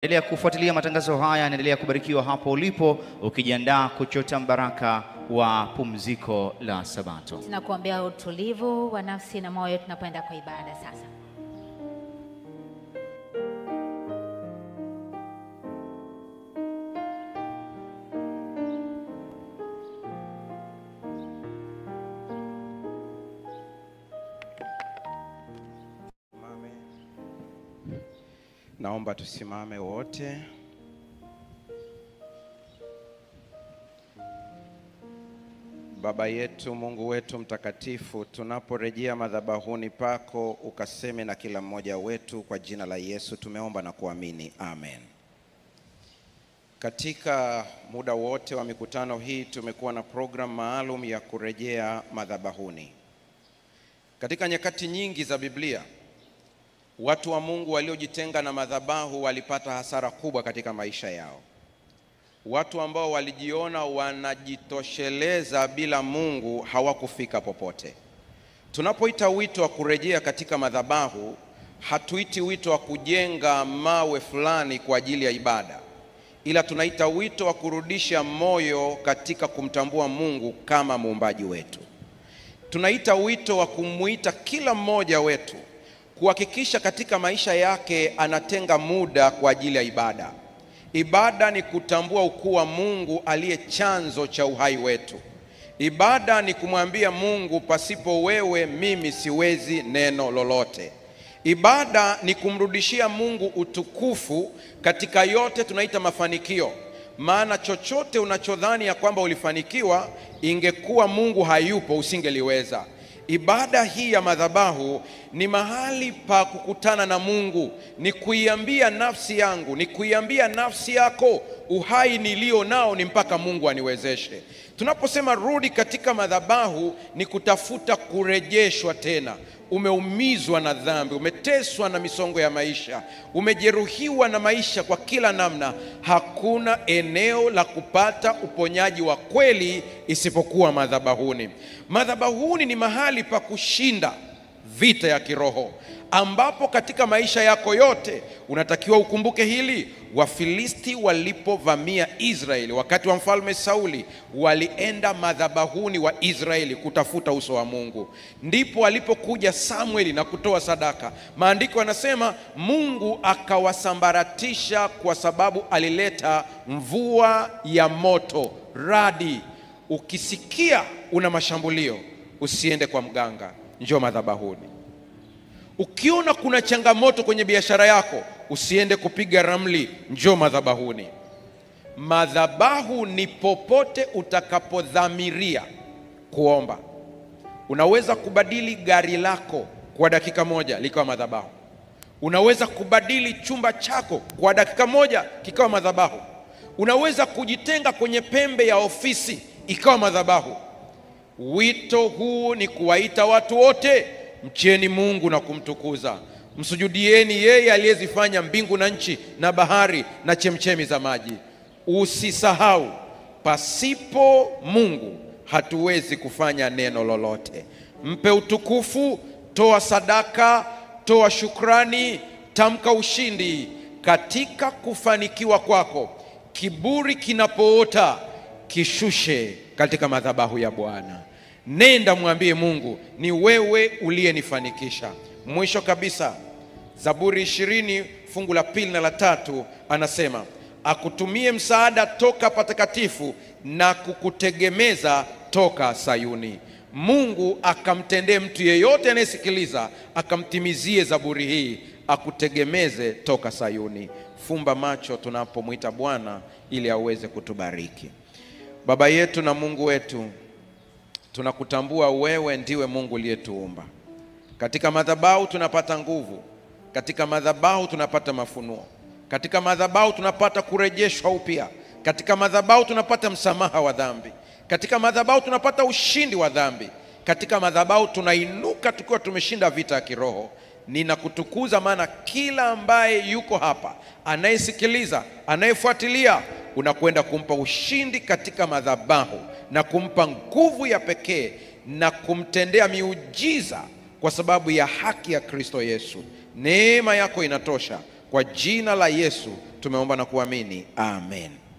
Endelea kufuatilia matangazo haya, endelea kubarikiwa hapo ulipo ukijiandaa kuchota baraka wa pumziko la Sabato. Tunakuombea utulivu wa nafsi na moyo tunapoenda kwa ibada sasa. Naomba tusimame wote. Baba yetu, Mungu wetu mtakatifu, tunaporejea madhabahuni pako, ukaseme na kila mmoja wetu kwa jina la Yesu tumeomba na kuamini. Amen. Katika muda wote wa mikutano hii tumekuwa na program maalum ya kurejea madhabahuni. Katika nyakati nyingi za Biblia, watu wa Mungu waliojitenga na madhabahu walipata hasara kubwa katika maisha yao. Watu ambao walijiona wanajitosheleza bila Mungu hawakufika popote. Tunapoita wito wa kurejea katika madhabahu, hatuiti wito wa kujenga mawe fulani kwa ajili ya ibada, ila tunaita wito wa kurudisha moyo katika kumtambua Mungu kama muumbaji wetu. Tunaita wito wa kumuita kila mmoja wetu kuhakikisha katika maisha yake anatenga muda kwa ajili ya ibada. Ibada ni kutambua ukuu wa Mungu aliye chanzo cha uhai wetu. Ibada ni kumwambia Mungu, pasipo wewe mimi siwezi neno lolote. Ibada ni kumrudishia Mungu utukufu katika yote tunaita mafanikio. Maana chochote unachodhani ya kwamba ulifanikiwa, ingekuwa Mungu hayupo usingeliweza. Ibada hii ya madhabahu ni mahali pa kukutana na Mungu, ni kuiambia nafsi yangu, ni kuiambia nafsi yako, uhai nilio nao ni mpaka Mungu aniwezeshe. Tunaposema rudi katika madhabahu, ni kutafuta kurejeshwa tena. Umeumizwa na dhambi, umeteswa na misongo ya maisha, umejeruhiwa na maisha kwa kila namna. Hakuna eneo la kupata uponyaji wa kweli isipokuwa madhabahuni. Madhabahuni ni mahali pa kushinda vita ya kiroho, ambapo katika maisha yako yote unatakiwa ukumbuke hili. Wafilisti walipovamia Israeli wakati wa mfalme Sauli, walienda madhabahuni wa Israeli kutafuta uso wa Mungu. Ndipo alipokuja Samueli na kutoa sadaka. Maandiko yanasema Mungu akawasambaratisha kwa sababu alileta mvua ya moto, radi. Ukisikia una mashambulio, usiende kwa mganga, njoo madhabahuni. Ukiona kuna changamoto kwenye biashara yako, usiende kupiga ramli, njoo madhabahuni. Madhabahu ni popote utakapodhamiria kuomba. Unaweza kubadili gari lako kwa dakika moja likawa madhabahu. Unaweza kubadili chumba chako kwa dakika moja kikawa madhabahu. Unaweza kujitenga kwenye pembe ya ofisi ikawa madhabahu. Wito huu ni kuwaita watu wote, mcheni Mungu na kumtukuza. Msujudieni yeye aliyezifanya mbingu na nchi na bahari na chemchemi za maji. Usisahau, pasipo Mungu hatuwezi kufanya neno lolote. Mpe utukufu, toa sadaka, toa shukrani, tamka ushindi. Katika kufanikiwa kwako, kiburi kinapoota, kishushe katika madhabahu ya Bwana. Nenda mwambie Mungu, ni wewe uliyenifanikisha. Mwisho kabisa, Zaburi 20 fungu la 2 na la 3 anasema, akutumie msaada toka patakatifu na kukutegemeza toka Sayuni. Mungu akamtendee mtu yeyote anayesikiliza, akamtimizie zaburi hii, akutegemeze toka Sayuni. Fumba macho tunapomwita Bwana ili aweze kutubariki. Baba yetu na Mungu wetu, tunakutambua wewe ndiwe Mungu uliyetuumba. Katika madhabahu tunapata nguvu, katika madhabahu tunapata mafunuo, katika madhabahu tunapata kurejeshwa upya, katika madhabahu tunapata msamaha wa dhambi, katika madhabahu tunapata ushindi wa dhambi, katika madhabahu tunainuka tukiwa tumeshinda vita ya kiroho. Ninakutukuza maana kila ambaye yuko hapa, anayesikiliza, anayefuatilia, unakwenda kumpa ushindi katika madhabahu na kumpa nguvu ya pekee na kumtendea miujiza kwa sababu ya haki ya Kristo Yesu. Neema yako inatosha. Kwa jina la Yesu Tumeomba na kuamini, amen.